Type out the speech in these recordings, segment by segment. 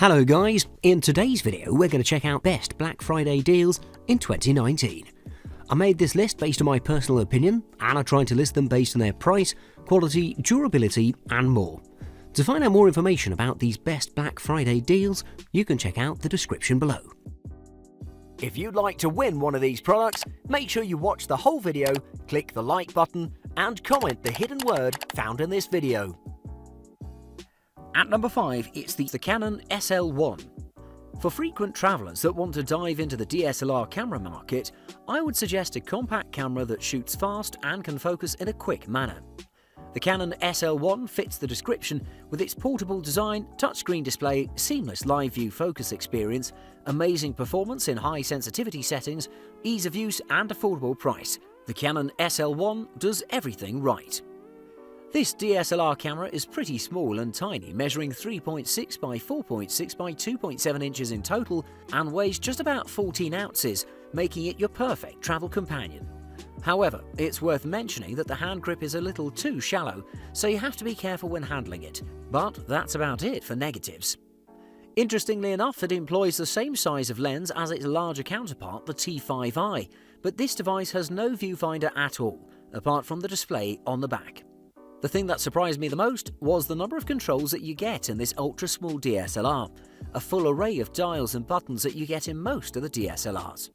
Hello guys, in today's video we're going to check out best Black Friday deals in 2019. I made this list based on my personal opinion and I tried to list them based on their price, quality, durability and more. To find out more information about these best Black Friday deals, you can check out the description below. If you'd like to win one of these products, make sure you watch the whole video, click the like button and comment the hidden word found in this video. At number 5, it's the Canon SL1. For frequent travellers that want to dive into the DSLR camera market, I would suggest a compact camera that shoots fast and can focus in a quick manner. The Canon SL1 fits the description with its portable design, touchscreen display, seamless live view focus experience, amazing performance in high sensitivity settings, ease of use and affordable price. The Canon SL1 does everything right. This DSLR camera is pretty small and tiny, measuring 3.6 by 4.6 by 2.7 inches in total and weighs just about 14 ounces, making it your perfect travel companion. However, it's worth mentioning that the hand grip is a little too shallow, so you have to be careful when handling it, but that's about it for negatives. Interestingly enough, it employs the same size of lens as its larger counterpart, the T5i, but this device has no viewfinder at all, apart from the display on the back. The thing that surprised me the most was the number of controls that you get in this ultra-small DSLR, a full array of dials and buttons that you get in most of the DSLRs.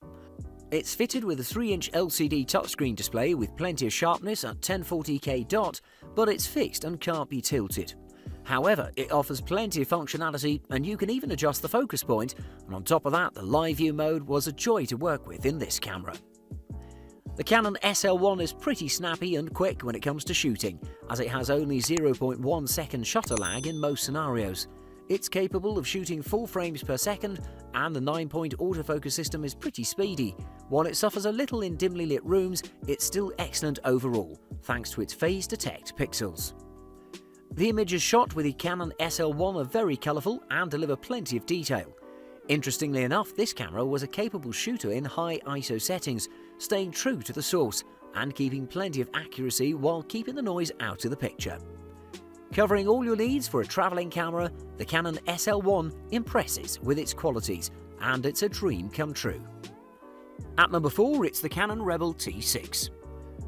It's fitted with a 3-inch LCD touchscreen display with plenty of sharpness at 1040p dot, but it's fixed and can't be tilted. However, it offers plenty of functionality and you can even adjust the focus point, and on top of that, the live view mode was a joy to work with in this camera. The Canon SL1 is pretty snappy and quick when it comes to shooting, as it has only 0.1 second shutter lag in most scenarios. It's capable of shooting 4 frames per second, and the 9-point autofocus system is pretty speedy. While it suffers a little in dimly lit rooms, it's still excellent overall, thanks to its phase detect pixels. The images shot with the Canon SL1 are very colourful and deliver plenty of detail. Interestingly enough, this camera was a capable shooter in high ISO settings, staying true to the source and keeping plenty of accuracy while keeping the noise out of the picture. Covering all your needs for a travelling camera, the Canon SL1 impresses with its qualities, and it's a dream come true. At number 4, it's the Canon Rebel T6.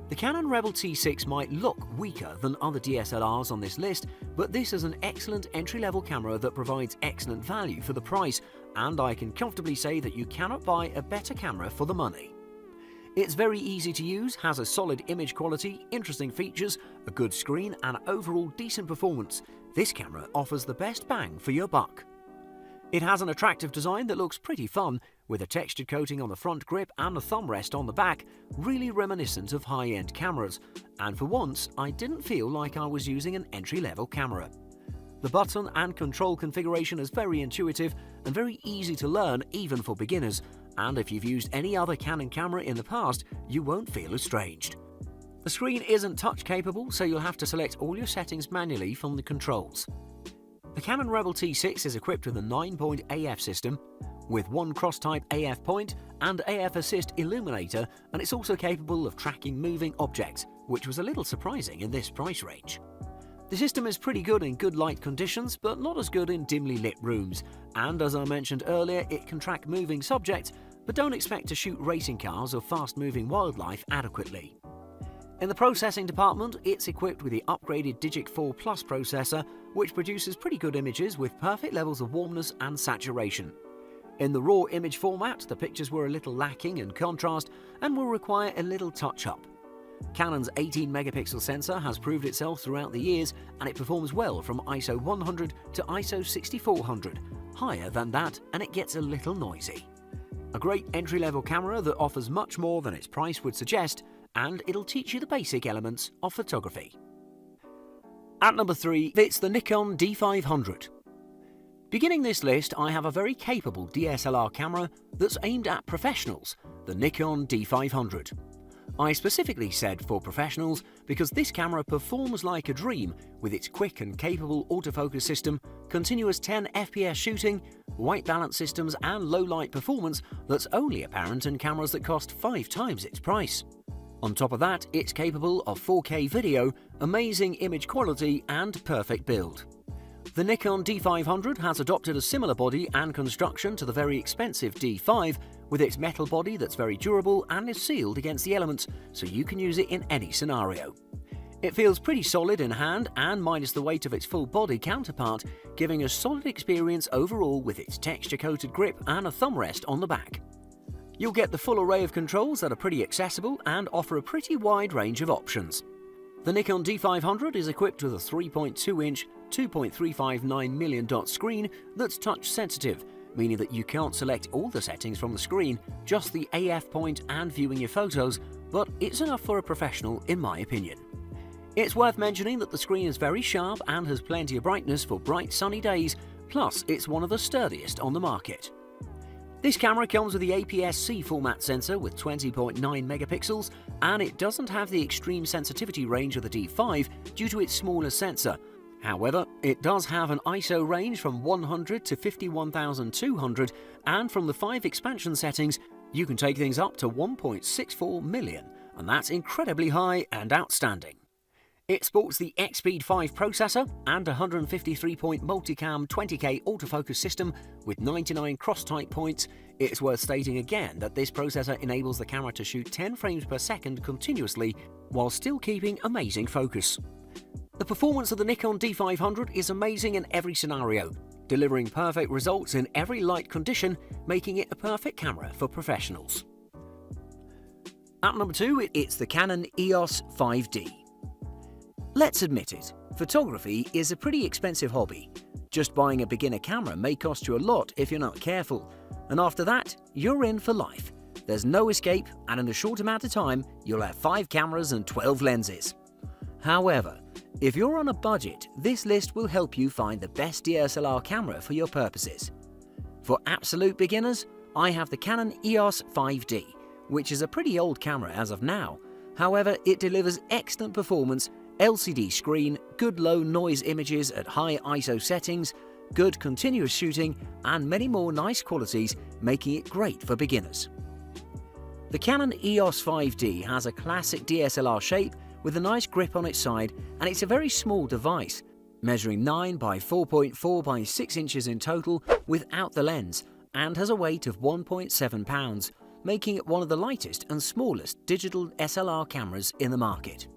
The Canon Rebel T6 might look weaker than other DSLRs on this list, but this is an excellent entry-level camera that provides excellent value for the price, and I can comfortably say that you cannot buy a better camera for the money. It's very easy to use, has a solid image quality, interesting features, a good screen and overall decent performance. This camera offers the best bang for your buck. It has an attractive design that looks pretty fun, with a textured coating on the front grip and a thumb rest on the back, really reminiscent of high-end cameras, and for once I didn't feel like I was using an entry-level camera. The button and control configuration is very intuitive and very easy to learn even for beginners, and if you've used any other Canon camera in the past, you won't feel estranged. The screen isn't touch capable, so you'll have to select all your settings manually from the controls. The Canon Rebel T6 is equipped with a 9-point AF system, with one cross-type AF point and AF assist illuminator, and it's also capable of tracking moving objects, which was a little surprising in this price range. The system is pretty good in good light conditions, but not as good in dimly lit rooms, and as I mentioned earlier, it can track moving subjects, but don't expect to shoot racing cars or fast-moving wildlife adequately. In the processing department, it's equipped with the upgraded Digic 4 Plus processor, which produces pretty good images with perfect levels of warmness and saturation. In the raw image format, the pictures were a little lacking in contrast and will require a little touch-up. Canon's 18-megapixel sensor has proved itself throughout the years, and it performs well from ISO 100 to ISO 6400. Higher than that, and it gets a little noisy. A great entry-level camera that offers much more than its price would suggest, and it'll teach you the basic elements of photography. At number 3, it's the Nikon D500. Beginning this list, I have a very capable DSLR camera that's aimed at professionals, the Nikon D500. I specifically said for professionals because this camera performs like a dream with its quick and capable autofocus system, continuous 10 FPS shooting, white balance systems and low light performance that's only apparent in cameras that cost 5 times its price. On top of that, it's capable of 4K video, amazing image quality and perfect build. The Nikon D500 has adopted a similar body and construction to the very expensive D5, with its metal body that's very durable and is sealed against the elements, so you can use it in any scenario. It feels pretty solid in hand and minus the weight of its full body counterpart, giving a solid experience overall with its texture-coated grip and a thumb rest on the back. You'll get the full array of controls that are pretty accessible and offer a pretty wide range of options. The Nikon D500 is equipped with a 3.2-inch 2.359 million dot screen that's touch sensitive, meaning that you can't select all the settings from the screen, just the AF point and viewing your photos, but it's enough for a professional in my opinion. It's worth mentioning that the screen is very sharp and has plenty of brightness for bright sunny days, plus it's one of the sturdiest on the market. This camera comes with the APS-C format sensor with 20.9 megapixels, and it doesn't have the extreme sensitivity range of the D5 due to its smaller sensor. However, it does have an ISO range from 100 to 51,200, and from the 5 expansion settings, you can take things up to 1.64 million, and that's incredibly high and outstanding. It sports the X-Speed 5 processor and a 153-point multicam 20K autofocus system with 99 cross-type points. It's worth stating again that this processor enables the camera to shoot 10 frames per second continuously while still keeping amazing focus. The performance of the Nikon D500 is amazing in every scenario, delivering perfect results in every light condition, making it a perfect camera for professionals. At number 2, it's the Canon EOS 5D. Let's admit it, photography is a pretty expensive hobby. Just buying a beginner camera may cost you a lot if you're not careful, and after that, you're in for life. There's no escape, and in a short amount of time, you'll have 5 cameras and 12 lenses. However, if you're on a budget, this list will help you find the best DSLR camera for your purposes. For absolute beginners, I have the Canon EOS 5D, which is a pretty old camera as of now. However, it delivers excellent performance, LCD screen, good low noise images at high ISO settings, good continuous shooting, and many more nice qualities, making it great for beginners. The Canon EOS 5D has a classic DSLR shape with a nice grip on its side, and it's a very small device, measuring 9 by 4.4 by 6 inches in total without the lens, and has a weight of 1.7 pounds, making it one of the lightest and smallest digital SLR cameras in the market.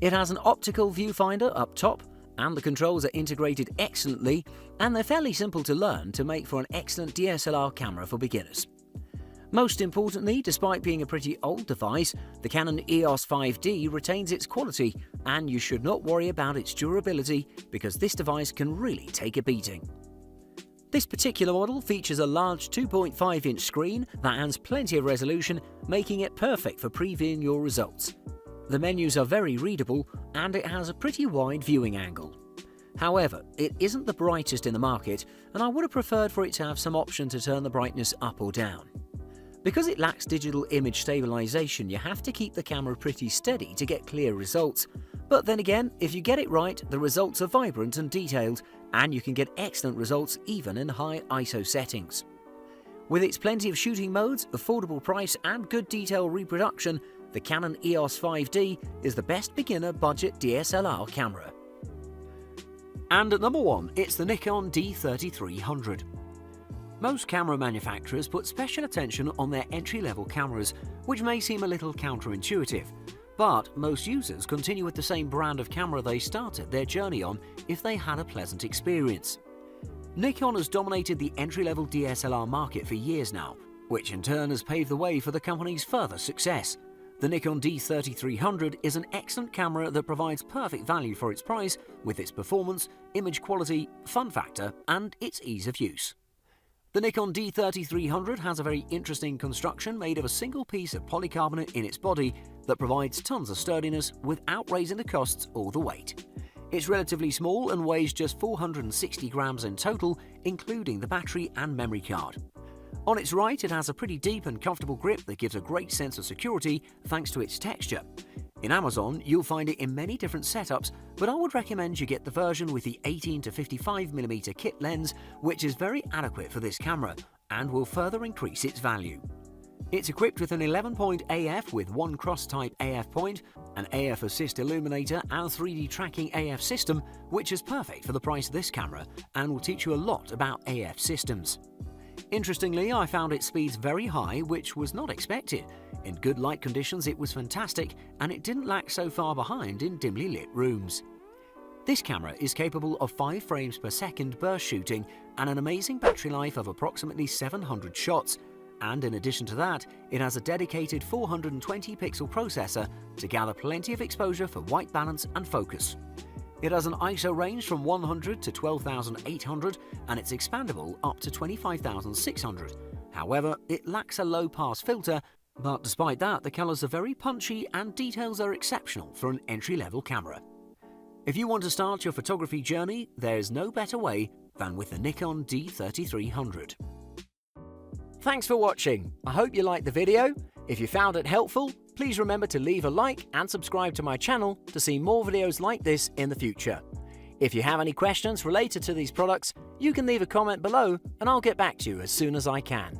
It has an optical viewfinder up top, and the controls are integrated excellently, and they're fairly simple to learn to make for an excellent DSLR camera for beginners. Most importantly, despite being a pretty old device, the Canon EOS 5D retains its quality, and you should not worry about its durability because this device can really take a beating. This particular model features a large 2.5-inch screen that has plenty of resolution, making it perfect for previewing your results. The menus are very readable, and it has a pretty wide viewing angle. However, it isn't the brightest in the market, and I would have preferred for it to have some option to turn the brightness up or down. Because it lacks digital image stabilization, you have to keep the camera pretty steady to get clear results. But then again, if you get it right, the results are vibrant and detailed, and you can get excellent results even in high ISO settings. With its plenty of shooting modes, affordable price, and good detail reproduction, the Canon EOS 5D is the best beginner budget DSLR camera. And at number 1, it's the Nikon D3300. Most camera manufacturers put special attention on their entry-level cameras, which may seem a little counterintuitive, but most users continue with the same brand of camera they started their journey on if they had a pleasant experience. Nikon has dominated the entry-level DSLR market for years now, which in turn has paved the way for the company's further success. The Nikon D3300 is an excellent camera that provides perfect value for its price with its performance, image quality, fun factor, and its ease of use. The Nikon D3300 has a very interesting construction made of a single piece of polycarbonate in its body that provides tons of sturdiness without raising the costs or the weight. It's relatively small and weighs just 460 grams in total, including the battery and memory card. On its right, it has a pretty deep and comfortable grip that gives a great sense of security thanks to its texture. In Amazon, you'll find it in many different setups, but I would recommend you get the version with the 18 to 55mm kit lens, which is very adequate for this camera and will further increase its value. It's equipped with an 11-point AF with one cross-type AF point, an AF assist illuminator and 3D tracking AF system, which is perfect for the price of this camera and will teach you a lot about AF systems. Interestingly, I found its speeds very high, which was not expected. In good light conditions it was fantastic, and it didn't lag so far behind in dimly lit rooms. This camera is capable of 5 frames per second burst shooting and an amazing battery life of approximately 700 shots. And in addition to that, it has a dedicated 420 pixel processor to gather plenty of exposure for white balance and focus. It has an ISO range from 100 to 12,800 and it's expandable up to 25,600. However, it lacks a low pass filter, but despite that, the colours are very punchy and details are exceptional for an entry-level camera. If you want to start your photography journey, there's no better way than with the Nikon D3300. Thanks for watching. I hope you liked the video. If you found it helpful, please remember to leave a like and subscribe to my channel to see more videos like this in the future. If you have any questions related to these products, you can leave a comment below and I'll get back to you as soon as I can.